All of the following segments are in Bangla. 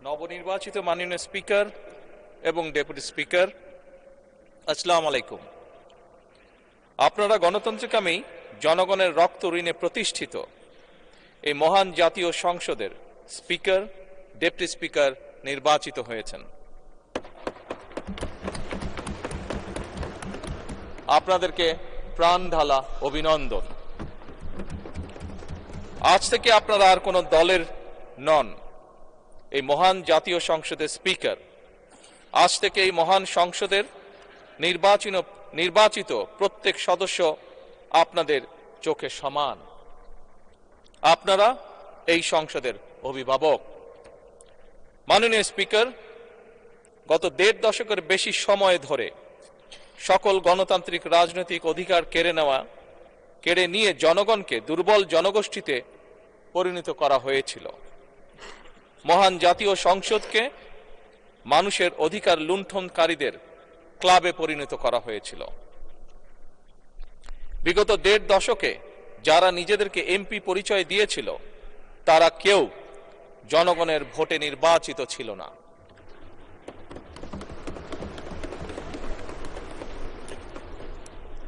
নবনির্বাচিত মাননীয় স্পিকার এবং ডেপুটি স্পিকার, আসসালামু আলাইকুম। আপনারা গণতন্ত্রকামী জনগণের রক্ত ঋণে প্রতিষ্ঠিত এই মহান জাতীয় সংসদের স্পিকার, ডেপুটি স্পিকার নির্বাচিত হয়েছেন। আপনাদেরকে প্রাণ ঢালা অভিনন্দন। আজ থেকে আপনারা আর কোনো দলের নন, এই মহান জাতীয় সংসদের স্পিকার। আজ থেকে এই মহান সংসদের নির্বাচিত প্রত্যেক সদস্য আপনাদের চোখে সমান। আপনারা এই সংসদের অভিভাবক। মাননীয় স্পিকার, গত ১.৫ দশকের বেশি সময় ধরে সকল গণতান্ত্রিক রাজনৈতিক অধিকার কেড়ে নিয়ে জনগণকে দুর্বল জনগোষ্ঠীতে পরিণত করা হয়েছিল। মহান জাতীয় সংসদকে মানুষের অধিকার লুণ্ঠনকারীদের ক্লাবে পরিণত করা হয়েছিল। বিগত ১.৫ দশকে যারা নিজেদেরকে এমপি পরিচয় দিয়েছিল তারা কেউ জনগণের ভোটে নির্বাচিত ছিল না।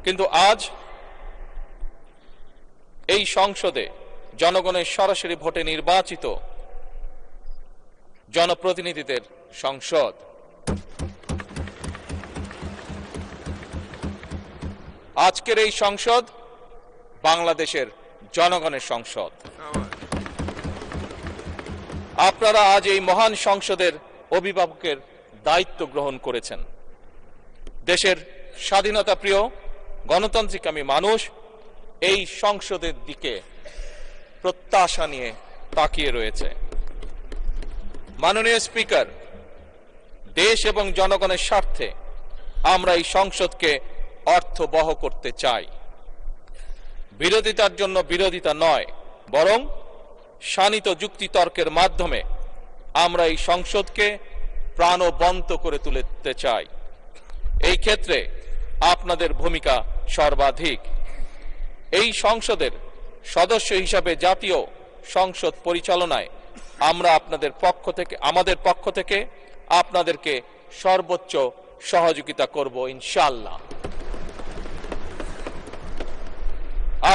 কিন্তু আজ এই সংসদে জনগণের সরাসরি ভোটে নির্বাচিত জনপ্রতিনিধিদের সংসদ। আজকের এই সংসদ বাংলাদেশের জনগণের সংসদ। আপনারা আজ এই মহান সংসদের অভিভাবকের দায়িত্ব গ্রহণ করেছেন। দেশের স্বাধীনতা প্রিয় গণতান্ত্রিকামী মানুষ এই সংসদের দিকে প্রত্যাশা নিয়ে তাকিয়ে রয়েছে। মাননীয় স্পিকার, দেশ এবং জনগণের স্বার্থে আমরা এই সংসদকে অর্থবহ করতে চাই। বিরোধিতার জন্য বিরোধিতা নয়, বরং শানিত যুক্তিতর্কের মাধ্যমে আমরা এই সংসদকে প্রাণবন্ত করে তুলতে চাই। এই ক্ষেত্রে আপনাদের ভূমিকা সর্বাধিক। এই সংসদের সদস্য হিসাবে জাতীয় সংসদ পরিচালনায় আমরা আমাদের পক্ষ থেকে আপনাদেরকে সর্বোচ্চ সহযোগিতা করব ইনশাআল্লাহ।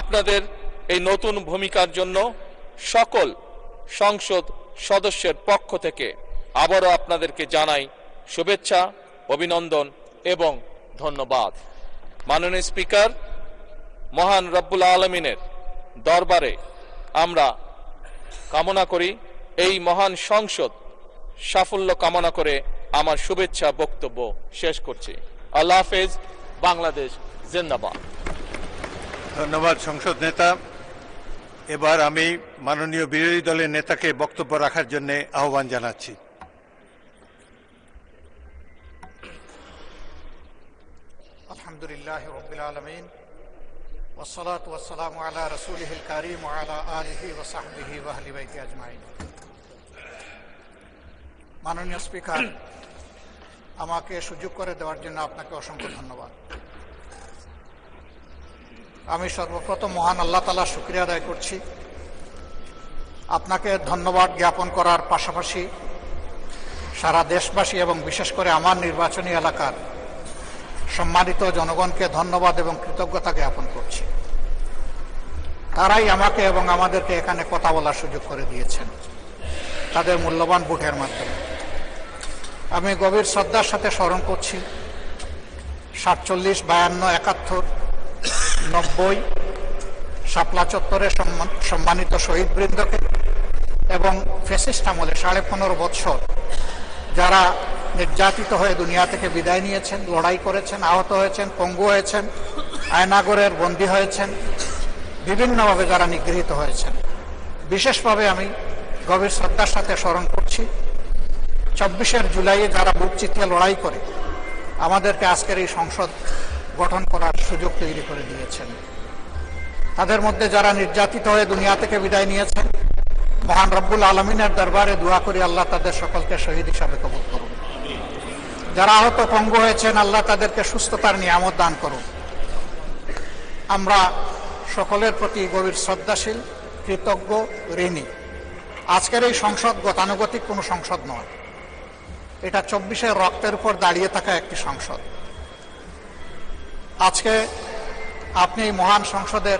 আপনাদের এই নতুন ভূমিকার জন্য সকল সংসদ সদস্যের পক্ষ থেকে আবারও আপনাদেরকে জানাই শুভেচ্ছা, অভিনন্দন এবং ধন্যবাদ। মাননীয় স্পিকার, মহান রব্বুল আলামিনের দরবারে আমরা কামনা করি এই মহান সংসদ সাফল্য কামনা করে আমার শুভেচ্ছা বক্তব্য শেষ করছি। আল্লাহ হাফেজ। বাংলাদেশ জিন্দাবাদ। ধন্যবাদ সংসদ নেতা। এবার আমি মাননীয় বিরোধী দলের নেতাকে বক্তব্য রাখার জন্য আহ্বান জানাচ্ছি। আলহামদুলিল্লাহ রাব্বিল আলামিন ওয়াসসালাতু ওয়াসসালামু আলা রাসূলিহিল কারীম ওয়া আলা আলিহি ওয়া সাহবিহি ওয়া আহলি বাইতি আজমাইন। মাননীয় স্পিকার, আমাকে সুযোগ করে দেওয়ার জন্য আপনাকে অসংখ্য ধন্যবাদ। আমি সর্বপ্রথম মহান আল্লাহ তাআলার শুকরিয়া আদায় করছি। আপনাকে ধন্যবাদ জ্ঞাপন করার পাশাপাশি সারা দেশবাসী এবং বিশেষ করে আমার নির্বাচনী এলাকার সম্মানিত জনগণকে ধন্যবাদ এবং কৃতজ্ঞতা জ্ঞাপন করছি। তারাই আমাকে এবং আমাদেরকে এখানে কথা বলার সুযোগ করে দিয়েছেন তাদের মূল্যবান ভোটের মাধ্যমে। আমি গভীর শ্রদ্ধার সাথে স্মরণ করছি 47, 52, 71, 90 শাপলা চত্বরে সম্মানিত শহীদবৃন্দকে এবং ফ্যাসিস্ট আমলে 15.5 বৎসর যারা নির্যাতিত হয়ে দুনিয়া থেকে বিদায় নিয়েছেন, লড়াই করেছেন, আহত হয়েছেন, পঙ্গু হয়েছেন, আয়নাগরের বন্দী হয়েছেন, বিভিন্নভাবে যারা নিগৃহীত হয়েছেন, বিশেষভাবে আমি গভীর শ্রদ্ধার সাথে স্মরণ করছি 24 জুলাই যারা বুক চিতিয়ে লড়াই করে আমাদেরকে আজকের এই সংসদ গঠন করার সুযোগ তৈরি করে দিয়েছেন। তাদের মধ্যে যারা নির্যাতিত হয়ে দুনিয়া থেকে বিদায় নিয়েছেন, মহান রব্বুল আলামিনের দরবারে দোয়া করি আল্লাহ তাদের সকলকে শহীদ হিসাবে কবুল করুন। যারা আহত পঙ্গু হয়েছেন, আল্লাহ তাদেরকে সুস্থতার নিয়ামত দান করুন। আমরা সকলের প্রতি গভীর শ্রদ্ধাশীল, কৃতজ্ঞ, ঋণী। আজকের এই সংসদ গতানুগতিক কোনো সংসদ নয়, এটা 24-এর রক্তের উপর দাঁড়িয়ে থাকা একটি সংসদ। আজকে আপনি মহান সংসদের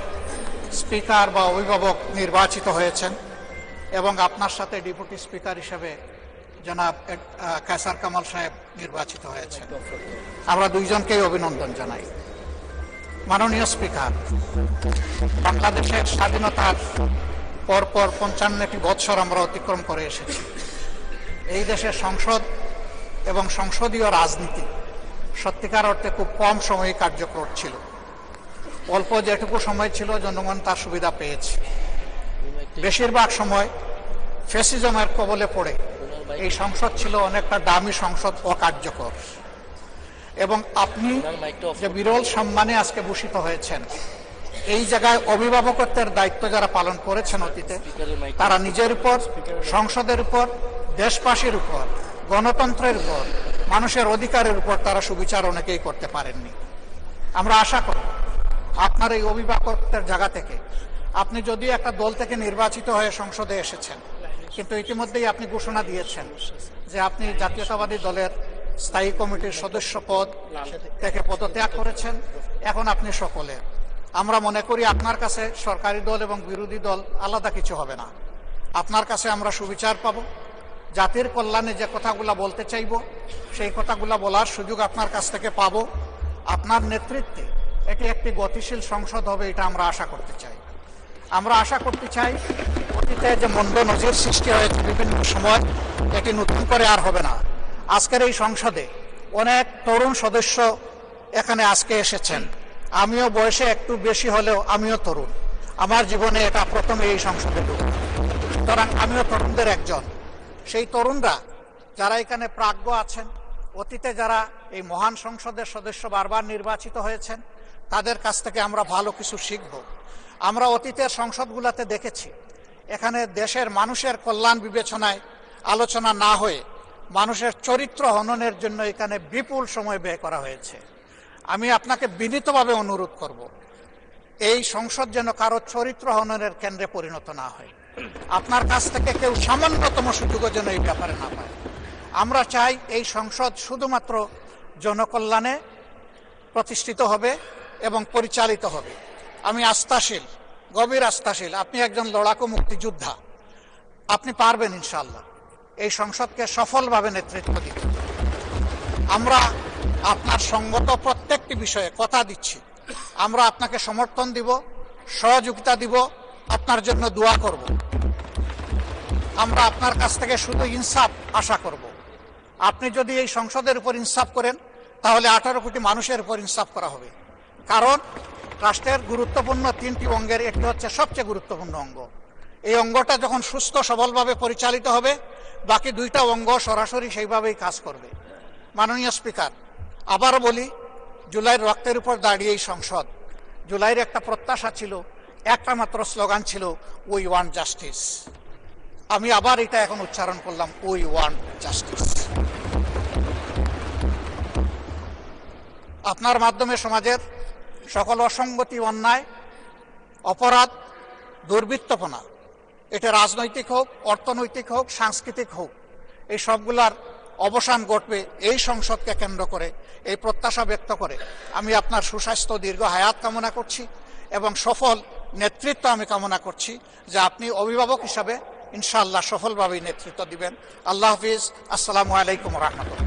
স্পিকার বা অভিভাবক নির্বাচিত হয়েছেন এবং আপনার সাথে ডেপুটি স্পিকার হিসেবে জনাব কায়সার কামাল সাহেব নির্বাচিত হয়েছেন। আমরা দুইজনকেই অভিনন্দন জানাই। মাননীয় স্পিকার, বাংলাদেশের স্বাধীনতার পরপর 55টি বৎসর আমরা অতিক্রম করে এসেছি। এই দেশের সংসদ এবং সংসদীয় রাজনীতি সত্যিকার অর্থে খুব কম সময়ে কার্যকর ছিল। অল্প যেটুকু সময় ছিল জনগণ তার সুবিধা পেয়েছে। বেশিরভাগ সময় ফ্যাসিজমের কবলে পড়ে এই সংসদ ছিল অনেকটা দামি সংসদ, অকার্যকর। এবং আপনি যে বিরল সম্মানে আজকে ভূষিত হয়েছেন, এই জায়গায় অভিভাবকত্বের দায়িত্ব যারা পালন করেছেন অতীতে, তারা নিজের উপর, সংসদের উপর, দেশবাসীর উপর, গণতন্ত্রের উপর, মানুষের অধিকারের উপর তারা সুবিচার অনেকেই করতে পারেননি। আমরা আশা করি আপনার এই অভিভাবকত্বের জায়গা থেকে, আপনি যদিও একটা দল থেকে নির্বাচিত হয়ে সংসদে এসেছেন, কিন্তু ইতিমধ্যেই আপনি ঘোষণা দিয়েছেন যে আপনি জাতীয়তাবাদী দলের স্থায়ী কমিটির সদস্য পদ থেকে পদত্যাগ করেছেন। এখন আপনি সকলের, আমরা মনে করি আপনার কাছে সরকারি দল এবং বিরোধী দল আলাদা কিছু হবে না। আপনার কাছে আমরা সুবিচার পাব, জাতির কল্যাণে যে কথাগুলো বলতে চাইব সেই কথাগুলো বলার সুযোগ আপনার কাছ থেকে পাব। আপনার নেতৃত্বে এটি একটি গতিশীল সংসদ হবে, এটা আমরা আশা করতে চাই। আমরা আশা করতে চাই অতীতে যে মন্দ নজির সৃষ্টি হয়েছে বিভিন্ন সময়, এটি নতুন করে আর হবে না। আজকের এই সংসদে অনেক তরুণ সদস্য এখানে আজকে এসেছেন। আমিও বয়সে একটু বেশি হলেও আমিও তরুণ। আমার জীবনে এটা প্রথমে এই সংসদে ঢুকে, সুতরাং আমিও তরুণদের একজন। সেই তরুণরা যারা এখানে প্রাজ্ঞ আছেন, অতীতে যারা এই মহান সংসদের সদস্য বারবার নির্বাচিত হয়েছেন, তাদের কাছ থেকে আমরা ভালো কিছু শিখব। আমরা অতীতের সংসদগুলোতে দেখেছি এখানে দেশের মানুষের কল্যাণ বিবেচনায় আলোচনা না হয়ে মানুষের চরিত্র হননের জন্য এখানে বিপুল সময় ব্যয় করা হয়েছে। আমি আপনাকে বিনীতভাবে অনুরোধ করব, এই সংসদ যেন কারো চরিত্র হননের কেন্দ্রে পরিণত না হয়। আপনার কাছ থেকে কেউ সামান্যতম সুযোগও যেন এই ব্যাপারে না পায়। আমরা চাই এই সংসদ শুধুমাত্র জনকল্যাণে প্রতিষ্ঠিত হবে এবং পরিচালিত হবে। আমি আস্থাশীল, গভীর আস্থাশীল, আপনি একজন লড়াকু মুক্তিযোদ্ধা, আপনি পারবেন ইনশাআল্লাহ এই সংসদকে সফলভাবে নেতৃত্ব দিতে। আমরা আপনার সঙ্গত প্রত্যেকটি বিষয়ে কথা দিচ্ছি, আমরা আপনাকে সমর্থন দিব, সহযোগিতা দিব, আপনার জন্য দোয়া করব। আমরা আপনার কাছ থেকে শুধু ইনসাফ আশা করব। আপনি যদি এই সংসদের উপর ইনসাফ করেন, তাহলে 18 কোটি মানুষের উপর ইনসাফ করা হবে। কারণ রাষ্ট্রের গুরুত্বপূর্ণ 3টি অঙ্গের একটি হচ্ছে সবচেয়ে গুরুত্বপূর্ণ অঙ্গ। এই অঙ্গটা যখন সুস্থ সবলভাবে পরিচালিত হবে, বাকি 2টা অঙ্গ সরাসরি সেইভাবেই কাজ করবে। মাননীয় স্পিকার, আবারও বলি, জুলাইয়ের রক্তের উপর দাঁড়িয়ে এই সংসদ, জুলাইয়ের একটা প্রত্যাশা ছিল, একটা মাত্র স্লোগান ছিল, উই ওয়ান্ট জাস্টিস। আমি আবার এটা এখন উচ্চারণ করলাম, উই ওয়ান্ট জাস্টিস। আপনার মাধ্যমে সমাজের সকল অসঙ্গতি, অন্যায়, অপরাধ, দুর্বৃত্তপনা, এটা রাজনৈতিক হোক, অর্থনৈতিক হোক, সাংস্কৃতিক হোক, এই সবগুলার অবসান ঘটবে এই সংসদকে কেন্দ্র করে। এই প্রত্যাশা ব্যক্ত করে আমি আপনার সুস্বাস্থ্য, দীর্ঘ হায়াত কামনা করছি এবং সফল নেতৃত্ব আমি কামনা করছি, যে আপনি অভিভাবক হিসাবে ইনশাআল্লাহ সফলভাবে নেতৃত্ব দিবেন। আল্লাহ হাফিজ। আসসালামু আলাইকুম রহমতুল্লাহ।